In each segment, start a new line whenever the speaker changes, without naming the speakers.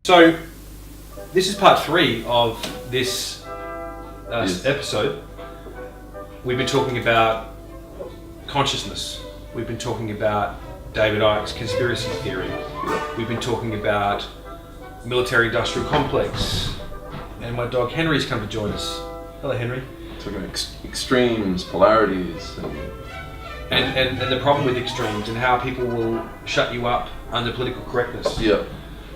So, this is part 3 of this episode. We've been talking about consciousness. We've been talking about David Icke's conspiracy theory. We've been talking about military-industrial complex. And my dog Henry's come to join us. Hello, Henry.
Talking about extremes, polarities,
and the problem with extremes and how people will shut you up under political correctness.
Yeah.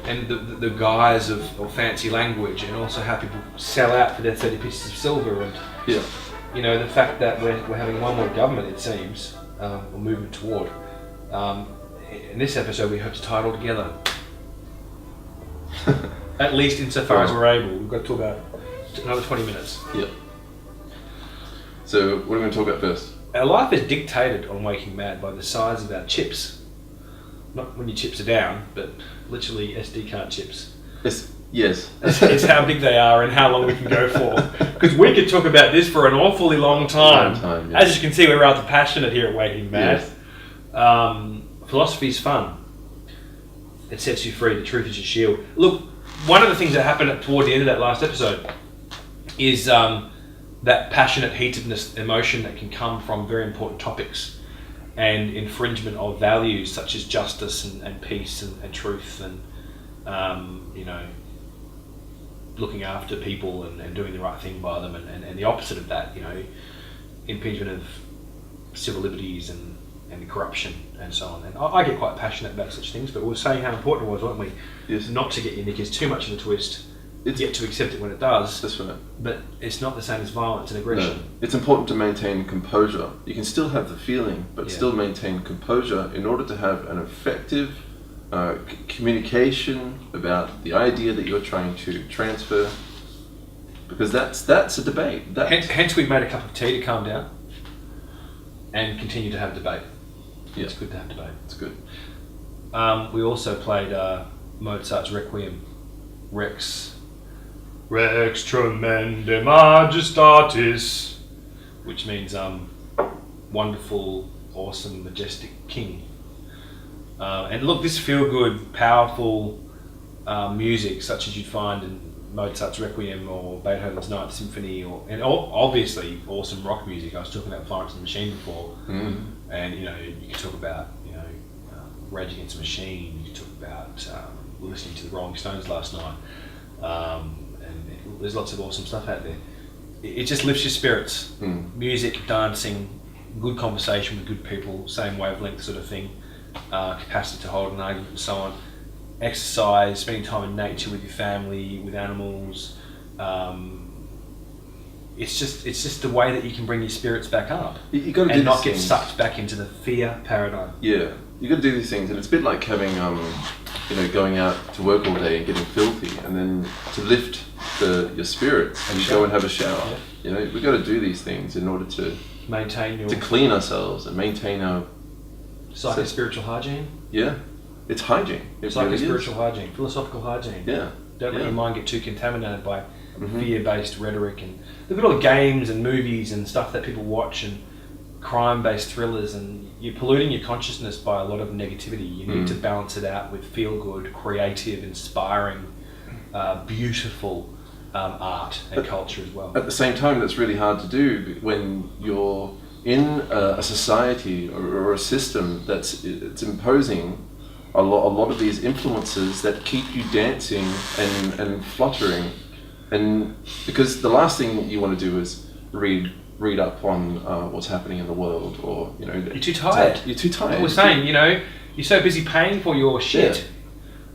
And the guise of fancy language, and also how people sell out for their 30 pieces of silver, and you know, the fact that we're having one more government, it seems, or movement toward. In this episode, we hope to tie it all together. At least insofar as we're able. We've got to talk about another 20 minutes.
Yeah. So, what are we going to talk about first?
Our life is dictated on Waking Mad by the size of our chips. Not when your chips are down, but literally SD card chips.
Yes.
It's how big they are and how long we can go for. Because we could talk about this for an awfully long time.
Yes.
As you can see, we're rather passionate here at Waking Mad. Yes. Philosophy is fun. It sets you free. The truth is your shield. Look, one of the things that happened toward the end of that last episode is that passionate heatedness, emotion that can come from very important topics and infringement of values such as justice and peace and truth and you know, looking after people and doing the right thing by them, and the opposite of that, you know, impingement of civil liberties and corruption and so on. And I get quite passionate about such things, but we were saying how important it was, weren't we?
Yes.
Not to get your knickers too much in a twist, yet to accept it when it does.
That's right.
But it's not the same as violence and aggression.
No. It's important to maintain composure. You can still have the feeling, but still maintain composure in order to have an effective communication about the idea that you're trying to transfer. Because that's a debate.
Hence we've made a cup of tea to calm down and continue to have debate.
Yeah.
It's good to have debate.
It's good.
We also played Mozart's Requiem, Rex Tremendum Majestatis, which means wonderful, awesome, majestic king. And look, this feel-good, powerful music, such as you'd find in Mozart's Requiem or Beethoven's Ninth Symphony, and obviously awesome rock music. I was talking about Florence and the Machine before, and you know, you could talk about, you know, Rage Against the Machine. You could talk about listening to the Rolling Stones last night, and there's lots of awesome stuff out there. It just lifts your spirits. Music, dancing, good conversation with good people, same wavelength sort of thing, capacity to hold an argument and so on. Exercise, spending time in nature with your family, with animals. It's just the way that you can bring your spirits back up
You got to
and
do
not
these
get
things.
sucked back into the fear paradigm.
Yeah, you got to do these things, and it's a bit like having, you know, going out to work all day and getting filthy, and then to lift your spirits, and you go and have a shower. Yeah. You know, we got to do these things in order to
maintain
to clean ourselves and maintain our
psycho-spiritual hygiene.
Yeah, it's hygiene.
Psycho-spiritual hygiene, philosophical hygiene.
Yeah.
Don't let your mind get too contaminated by fear-based rhetoric, and look at all the games and movies and stuff that people watch and crime-based thrillers, and you're polluting your consciousness by a lot of negativity. You need to balance it out with feel-good, creative, inspiring, beautiful art and culture as well.
At the same time, that's really hard to do when you're in a society or a system it's imposing a lot of these influences that keep you dancing and fluttering, and because the last thing you want to do is read up on what's happening in the world, or you know, you're too tired.
What we're saying, you know, you're so busy paying for your shit,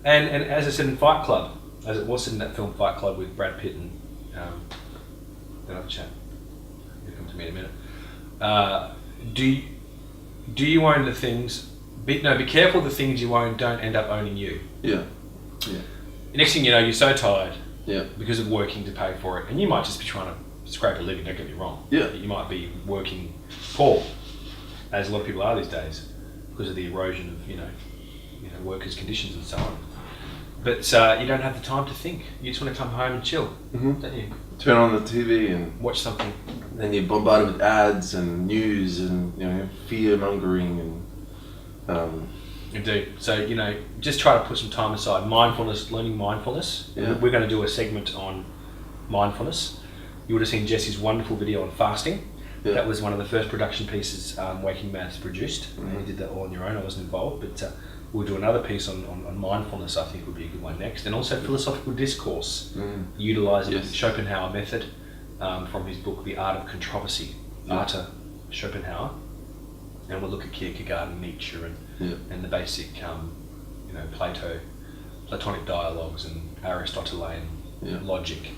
and as I said in Fight Club, as it was in that film Fight Club with Brad Pitt and another chap, he'll come to me in a minute. Do you own the things? Be careful the things you own don't end up owning you.
Yeah.
Next thing you know, you're so tired.
Yeah.
Because of working to pay for it, and you might just be trying to scrape a living. Don't get me wrong.
Yeah.
You might be working poor, as a lot of people are these days, because of the erosion of you know workers' conditions and so on. But you don't have the time to think. You just want to come home and chill, don't you?
Turn on the TV and
watch something.
Then you're bombarded with ads and news and, you know, fear mongering and
Indeed. So, just try to put some time aside. Mindfulness, learning mindfulness.
Yeah.
We're going to do a segment on mindfulness. You would have seen Jesse's wonderful video on fasting.
Yeah.
That was one of the first production pieces Waking Maths produced. You did that all on your own. I wasn't involved, but we'll do another piece on mindfulness. I think would be a good one next, and also philosophical discourse, utilising
Yes.
the Schopenhauer method from his book The Art of Controversy, Arte Schopenhauer, and we'll look at Kierkegaard and Nietzsche and the basic, Platonic dialogues and Aristotelian logic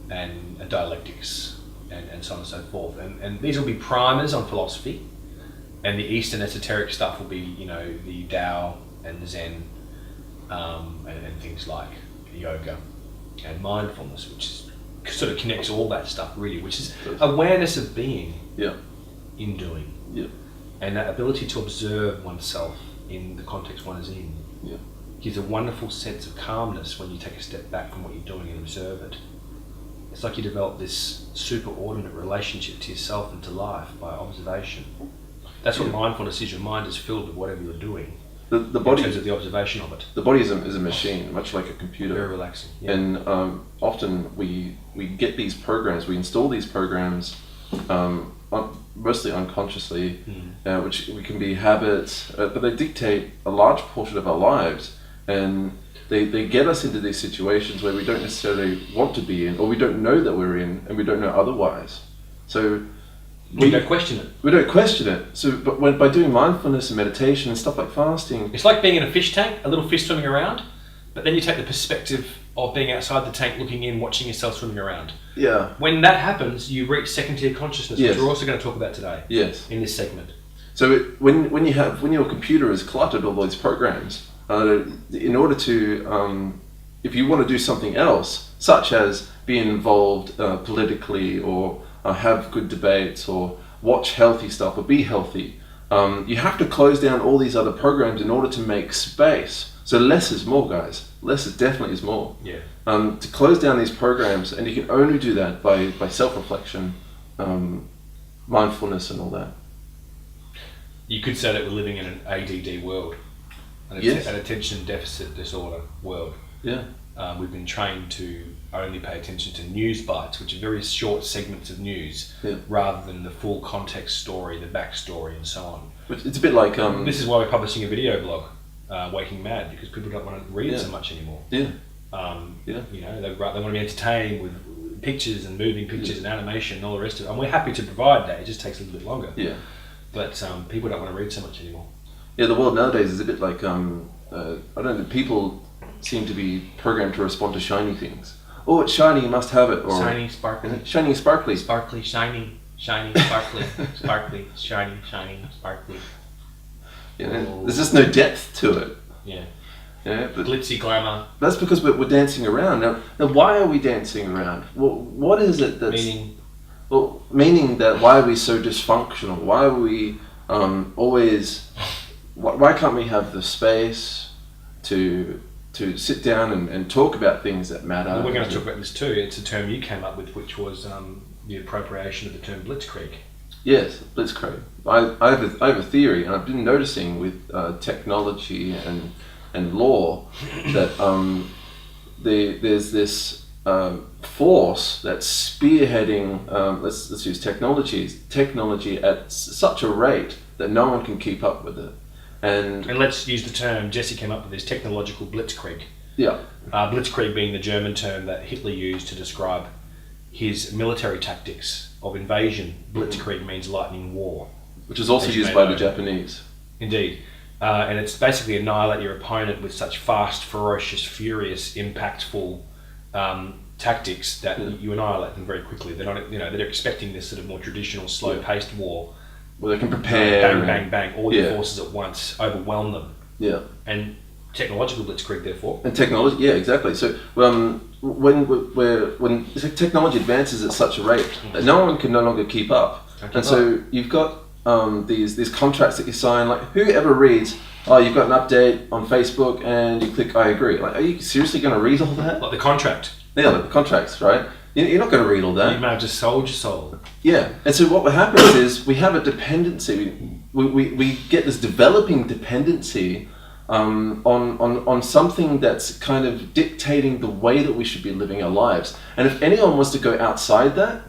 and dialectics and so on and so forth. And these will be primers on philosophy, and the Eastern esoteric stuff will be, the Tao and the Zen and things like yoga and mindfulness, which is, sort of connects all that stuff really, which is awareness of being in doing.
Yeah.
And that ability to observe oneself in the context one is in gives a wonderful sense of calmness when you take a step back from what you're doing and observe it. It's like you develop this superordinate relationship to yourself and to life by observation. That's what mindfulness is. Your mind is filled with whatever you're doing.
The body,
in terms of the observation of it.
The body is a machine, much like a computer.
Very relaxing. Yeah.
And often we get these programs, we install these programs mostly unconsciously, which we can be habits, but they dictate a large portion of our lives, and they get us into these situations where we don't necessarily want to be in, or we don't know that we're in, and we don't know otherwise. So
we don't question it.
We don't question it. So, but by doing mindfulness and meditation and stuff like fasting,
it's like being in a fish tank, a little fish swimming around, but then you take the perspective of being outside the tank, looking in, watching yourself swimming around.
Yeah.
When that happens, you reach second-tier consciousness, which we're also going to talk about today.
Yes.
In this segment.
So when your computer is cluttered all those programs, in order to, if you want to do something else, such as be involved politically, or have good debates, or watch healthy stuff, or be healthy, you have to close down all these other programs in order to make space. So less is more, guys. Less is definitely is more.
Yeah.
To close down these programs, and you can only do that by self-reflection, mindfulness, and all that.
You could say that we're living in an ADD world, an attention deficit disorder world.
Yeah.
We've been trained to only pay attention to news bites, which are very short segments of news, rather than the full context story, the backstory, and so on.
It's a bit like
this is why we're publishing a video blog, Waking Mad, because people don't want to read so much anymore.
Yeah.
They want to be entertained with pictures and moving pictures and animation and all the rest of it. And we're happy to provide that. It just takes a little bit longer.
Yeah.
But people don't want to read so much anymore.
Yeah, the world nowadays is a bit like I don't know. People seem to be programmed to respond to shiny things. Oh, it's shiny, you must have it. Or
shiny, sparkly.
Shiny, sparkly.
Sparkly, shiny, sparkly, sparkly, shiny, sparkly.
Yeah, there's just no depth to it.
Yeah.
Yeah, but
glitzy glamour.
That's because we're dancing around. Now, why are we dancing around? What is it that's... Meaning that why are we so dysfunctional? Why are we always... Why can't we have the space to sit down and talk about things that matter?
Well, we're going to talk about this too. It's a term you came up with, which was the appropriation of the term Blitzkrieg.
Yes, Blitzkrieg. I have a theory, and I've been noticing with technology and law that there's this force that's spearheading. Let's use technology at such a rate that no one can keep up with it. And
let's use the term Jesse came up with, this technological Blitzkrieg.
Yeah.
Blitzkrieg being the German term that Hitler used to describe his military tactics of invasion. Blitzkrieg means lightning war.
Which is also used by the Japanese.
Indeed. And it's basically annihilate your opponent with such fast, ferocious, furious, impactful tactics that you annihilate them very quickly. They're not, they're expecting this sort of more traditional, slow-paced war.
Well, they can prepare.
Bang, bang, all your forces at once, overwhelm them.
Yeah.
And technological Blitzkrieg, therefore.
And technology, yeah, exactly. So when technology advances at such a rate that no one can no longer keep up, so you've got these contracts that you sign. Like, whoever reads, oh, you've got an update on Facebook, and you click I agree. Like, are you seriously going to read all that?
Like the contract.
Yeah, like the contracts, right? You're not going to read all that.
You may have just sold your soul.
Yeah, and so what happens is we have a dependency. We get this developing dependency on something that's kind of dictating the way that we should be living our lives. And if anyone was to go outside that,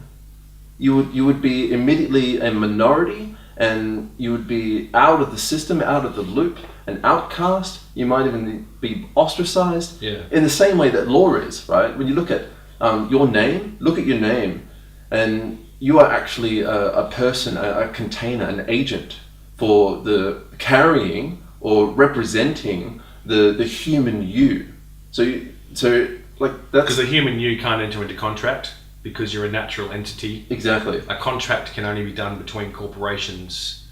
you would be immediately a minority, and you would be out of the system, out of the loop, an outcast. You might even be ostracized.
Yeah.
In the same way that law is, right? When you look at your name, look at your name, and you are actually a person, a container, an agent for the carrying or representing the human you. So like that's
because the human you can't enter into contract because you're a natural entity.
Exactly.
A contract can only be done between corporations,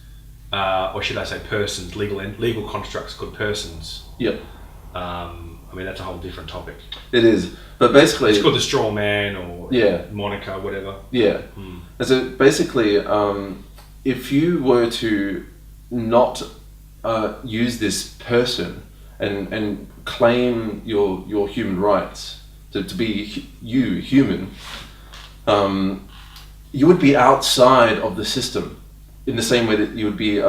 or should I say persons, legal constructs called persons.
Yep.
I mean, that's a whole different topic.
It is. But basically...
It's called the straw man or moniker, whatever.
Yeah. And so basically, if you were to not use this person and claim your human rights to be human, you would be outside of the system in the same way that you would be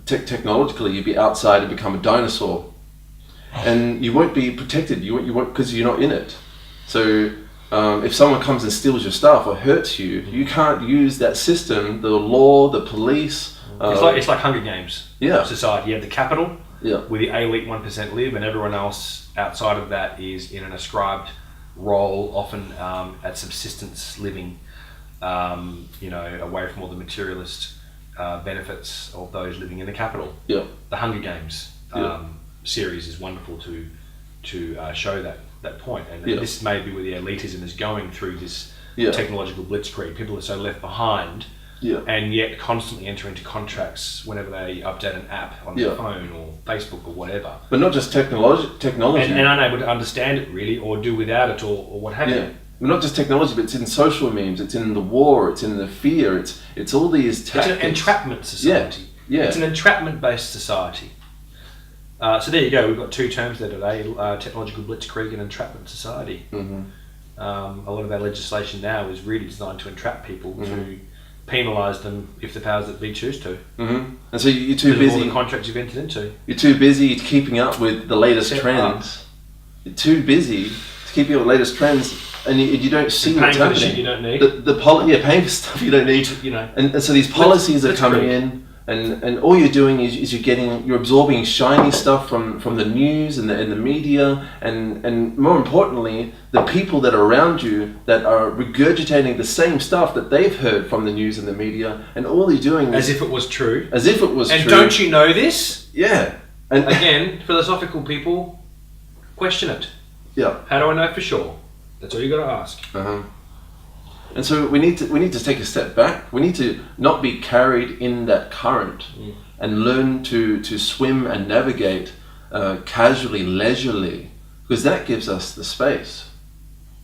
technologically, you'd be outside and become a dinosaur, and you won't be protected. You won't because you're not in it. So if someone comes and steals your stuff or hurts you, you can't use that system, the law, the police.
It's like Hunger Games.
Yeah.
Society. You have the capital,
yeah,
where the elite 1% live, and everyone else outside of that is in an ascribed role, often at subsistence living, away from all the materialist benefits of those living in the capital.
Yeah.
The Hunger Games series is wonderful to show that point, and this may be where the elitism is going through this technological blitzkrieg. People are so left behind.
Yeah.
And yet constantly enter into contracts whenever they update an app on their phone or Facebook or whatever.
But not just technology.
And unable to understand it really, or do without it, or what have you.
But not just technology, but it's in social memes, it's in the war, it's in the fear, it's all these tactics.
It's an entrapment society.
Yeah.
It's an entrapment-based society. So there you go, we've got two terms there today, technological blitzkrieg and entrapment society.
Mm-hmm.
A lot of our legislation now is really designed to entrap people, to penalise them if the powers that be choose to.
Mm-hmm. And so you're too busy.
All the contracts you've entered into.
You're too busy keeping up with the latest trends. You're too busy to keep up with the latest trends, and you don't see what's happening.
Paying for shit you don't need.
Paying for stuff you don't need. And so these policies are coming in, and all you're doing is you're absorbing shiny stuff from the news and the media, and more importantly, the people that are around you that are regurgitating the same stuff that they've heard from the news and the media, and all you're doing is...
As if it was true.
As if it was true.
And don't you know this?
Yeah. And
again, philosophical people, question it.
Yeah.
How do I know for sure? That's all you got to ask.
Uh-huh. And so we need to take a step back. We need to not be carried in that current and learn to swim and navigate casually, leisurely, because that gives us the space.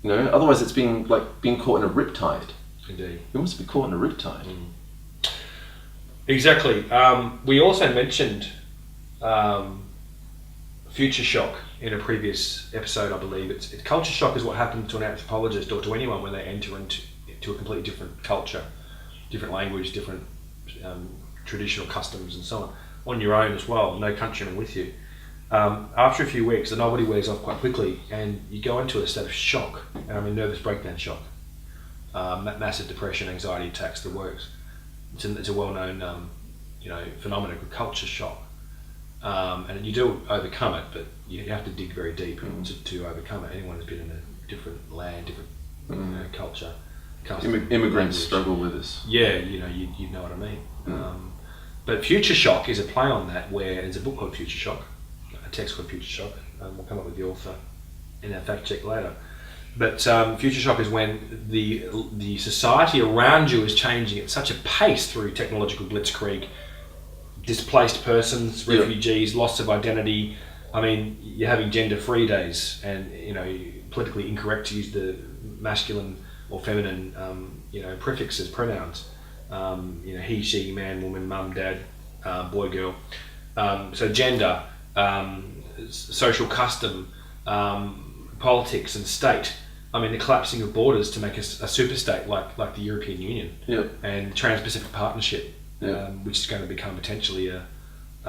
Otherwise it's being caught in a riptide.
Indeed.
You want to be caught in a riptide.
Exactly. We also mentioned future shock in a previous episode, I believe. It's culture shock is what happens to an anthropologist or to anyone when they enter into a completely different culture, different language, different traditional customs and so on your own as well, no countryman with you. After a few weeks, the novelty wears off quite quickly and you go into a state of shock, and I mean nervous breakdown shock, massive depression, anxiety attacks, the works. It's a well-known phenomenon called culture shock. And you do overcome it, but you have to dig very deep to overcome it. Anyone who's been in a different land, different culture,
immigrants struggle with this.
Yeah, you know what I mean. But future shock is a play on that, where there's a book called Future Shock, a text called Future Shock. We'll come up with the author in our fact check later. But future shock is when the society around you is changing at such a pace through technological blitzkrieg. Displaced persons, refugees, loss of identity. I mean, you're having gender-free days, and politically incorrect to use the masculine or feminine, prefixes, pronouns. He, she, man, woman, mum, dad, boy, girl. So gender, social custom, politics, and state. I mean, the collapsing of borders to make us a super state like the European Union, and Trans-Pacific Partnership. Which is going to become potentially a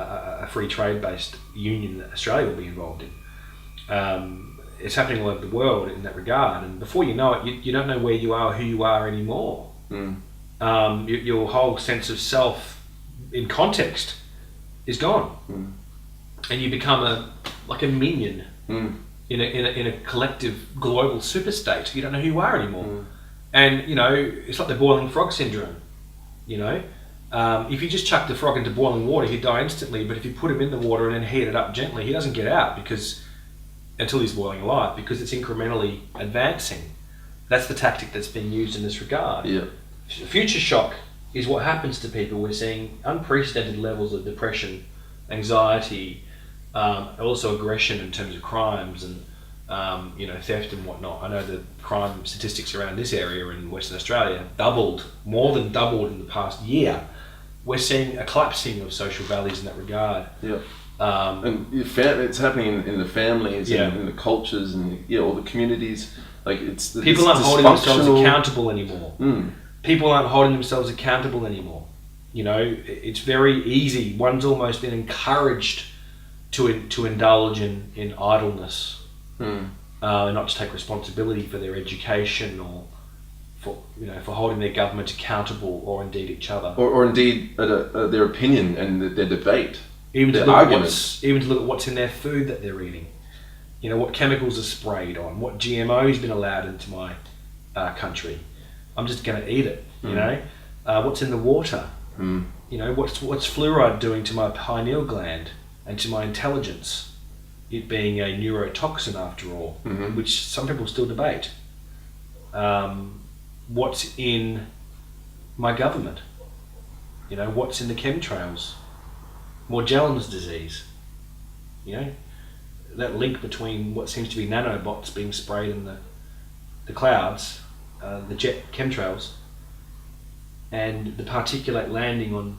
a free trade based union that Australia will be involved in. It's happening all over the world in that regard, and before you know it, you don't know where you are, who you are anymore. Your whole sense of self in context is gone, and you become like a minion in a collective global super state. You don't know who you are anymore, and it's like the boiling frog syndrome. If you just chuck the frog into boiling water, he'd die instantly. But if you put him in the water and then heat it up gently, he doesn't get out until he's boiling alive, because it's incrementally advancing. That's the tactic that's being used in this regard.
Yeah.
Future shock is what happens to people. We're seeing unprecedented levels of depression, anxiety, also aggression in terms of crimes and theft and whatnot. I know the crime statistics around this area in Western Australia more than doubled in the past year. We're seeing a collapsing of social values in that regard.
Yeah. And it's happening in the families and in the cultures and all the communities. Like
people aren't holding themselves accountable anymore. People aren't holding themselves accountable anymore. It's very easy. One's almost been encouraged to indulge in idleness, and not to take responsibility for their education or for holding their government accountable, or indeed each other,
or indeed their opinion and their debate.
Even to look at what's in their food that they're eating. What chemicals are sprayed on, what GMO's been allowed into my country. I'm just going to eat it. What's in the water. What's fluoride doing to my pineal gland and to my intelligence, it being a neurotoxin after all, which some people still debate. What's in my government? What's in the chemtrails? Morgellons disease, that link between what seems to be nanobots being sprayed in the clouds, the jet chemtrails, and the particulate landing on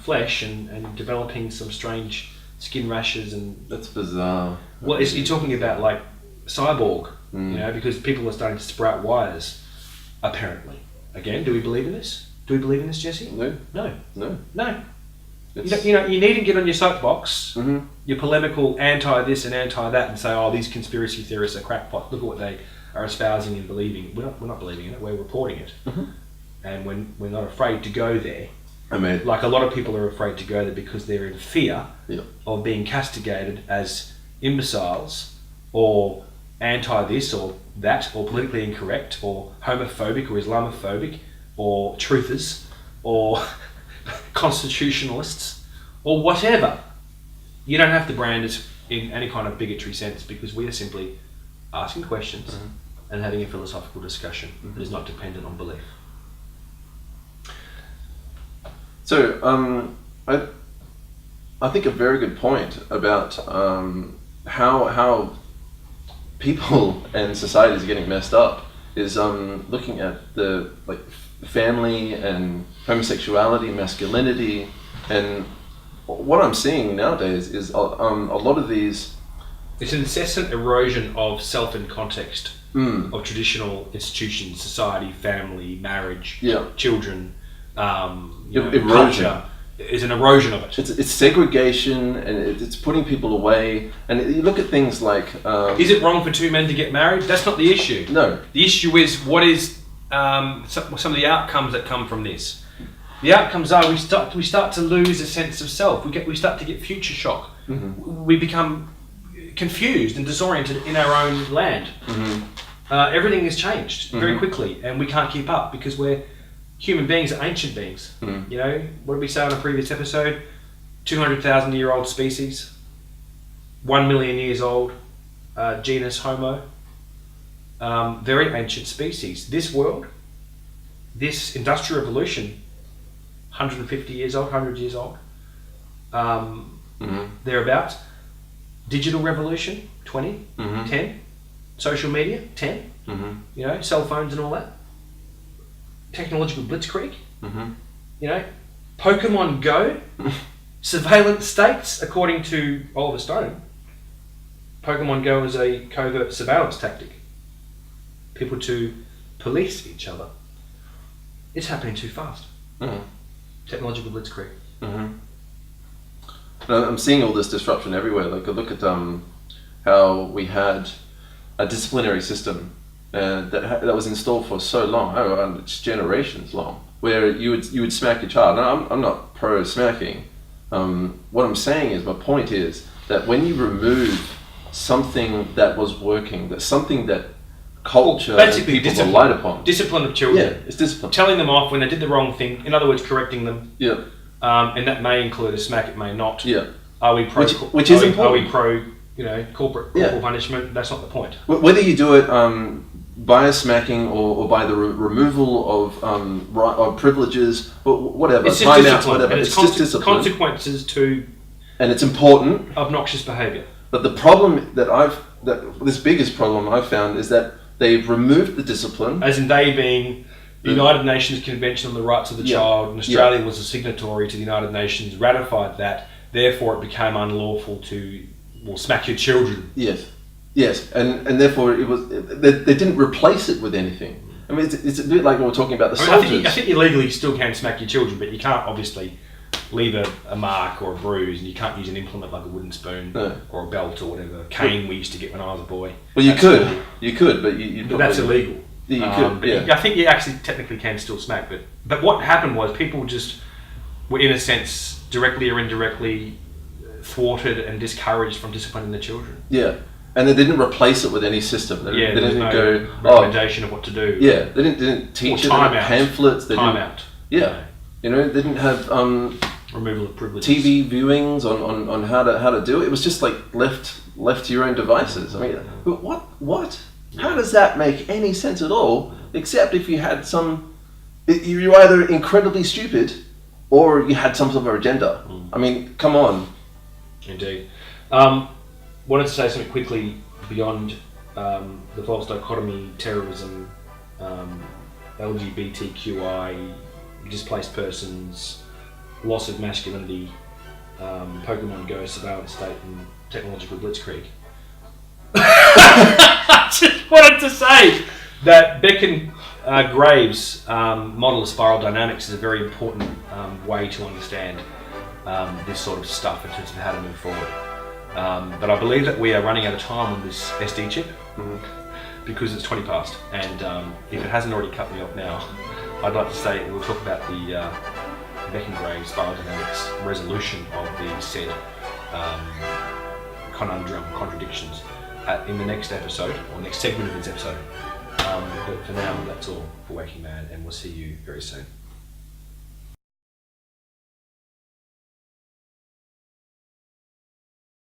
flesh and developing some strange skin rashes. And
that's bizarre.
Well, you're talking about like cyborg, because people are starting to sprout wires, apparently. Again, do we believe in this? Do we believe in this, Jesse? No. You needn't get on your soapbox, your polemical anti-this and anti-that, and say, these conspiracy theorists are crackpot. Look at what they are espousing and believing. We're not believing in it, we're reporting it. And we're not afraid to go there. Like a lot of people are afraid to go there because they're in fear of being castigated as imbeciles, or anti-this or that, or politically incorrect, or homophobic or Islamophobic, or truthers, or constitutionalists, or whatever. You don't have to brand us in any kind of bigotry sense, because we are simply asking questions and having a philosophical discussion that is not dependent on belief.
So I think a very good point about how people and societies are getting messed up is looking at the family and homosexuality, masculinity, and what I'm seeing nowadays is a lot of these.
It's an incessant erosion of self and context of traditional institutions, society, family, marriage, children.
Erosion.
Culture is an erosion of it.
It's segregation, and it's putting people away. And you look at things like.
Is it wrong for two men to get married? That's not the issue.
No.
The issue is what is some of the outcomes that come from this. The outcomes are we start to lose a sense of self. We start to get future shock. We become confused and disoriented in our own land. Everything has changed very quickly, and we can't keep up because we're human beings are ancient beings. What did we say on a previous episode? 200,000-year-old species, 1 million years old, genus Homo. Very ancient species. This world, this industrial revolution, 150 years old, 100 years old, thereabouts. Digital revolution, 20, 10. Social media, 10. Cell phones and all that. Technological blitzkrieg. Pokemon Go, surveillance states, according to Oliver Stone. Pokemon Go is a covert surveillance tactic. People to police each other. It's happening too fast. Technological blitzkrieg.
I'm seeing all this disruption everywhere. Like, look at how we had a disciplinary system that was installed for so long, it's generations long, where you would smack your child. Now, I'm not pro smacking. What I'm saying is, my point is that when you remove something that was working, that something that culture and people relied upon.
Discipline of children.
Yeah, it's discipline.
Telling them off when they did the wrong thing. In other words, correcting them.
Yeah.
And that may include a smack. It may not.
Yeah.
Are we pro?
Which is important.
Are we pro? Corporal punishment. That's not the point.
Whether you do it by a smacking or by the removal of privileges or whatever,
it's just discipline.
Whatever.
It's
just discipline.
Consequences to.
And it's important.
Obnoxious behaviour.
But the problem this biggest problem I've found is that they've removed the discipline.
As in they being the United Nations Convention on the Rights of the Child, and Australia was a signatory to the United Nations, ratified that, therefore it became unlawful to smack your children.
Yes, and therefore they didn't replace it with anything. I mean, it's a bit like we were talking about the soldiers.
I think illegally you still can smack your children, but you can't obviously leave a mark or a bruise, and you can't use an implement like a wooden spoon or a belt or whatever, cane we used to get when I was a boy.
Well, you could, but you
but that's illegal.
You could,
I think you actually technically can still smack, but what happened was people just were, in a sense, directly or indirectly thwarted and discouraged from disciplining their children.
Yeah. And they didn't replace it with any system. They didn't
go recommendation of what to do.
Yeah, they didn't teach it. Pamphlets.
Time-out.
Yeah, they didn't have
removal of privileges.
TV viewings on how to do it. It was just like left to your own devices. I mean, but what? How does that make any sense at all? Except if you had you're either incredibly stupid, or you had some sort of agenda. I mean, come on.
Indeed. Wanted to say something quickly beyond the false dichotomy, terrorism, LGBTQI, displaced persons, loss of masculinity, Pokemon Go, surveillance state, and technological blitzkrieg. I just wanted to say that Beck and Graves' model of spiral dynamics is a very important way to understand this sort of stuff in terms of how to move forward. But I believe that we are running out of time on this SD chip because it's 20 past, and if it hasn't already cut me off now, I'd like to say we'll talk about the Beck and Graves spiral dynamics resolution of the said conundrum, contradictions in the next episode, or next segment of this episode. But for now, that's all for Waking Mad, and we'll see you very soon.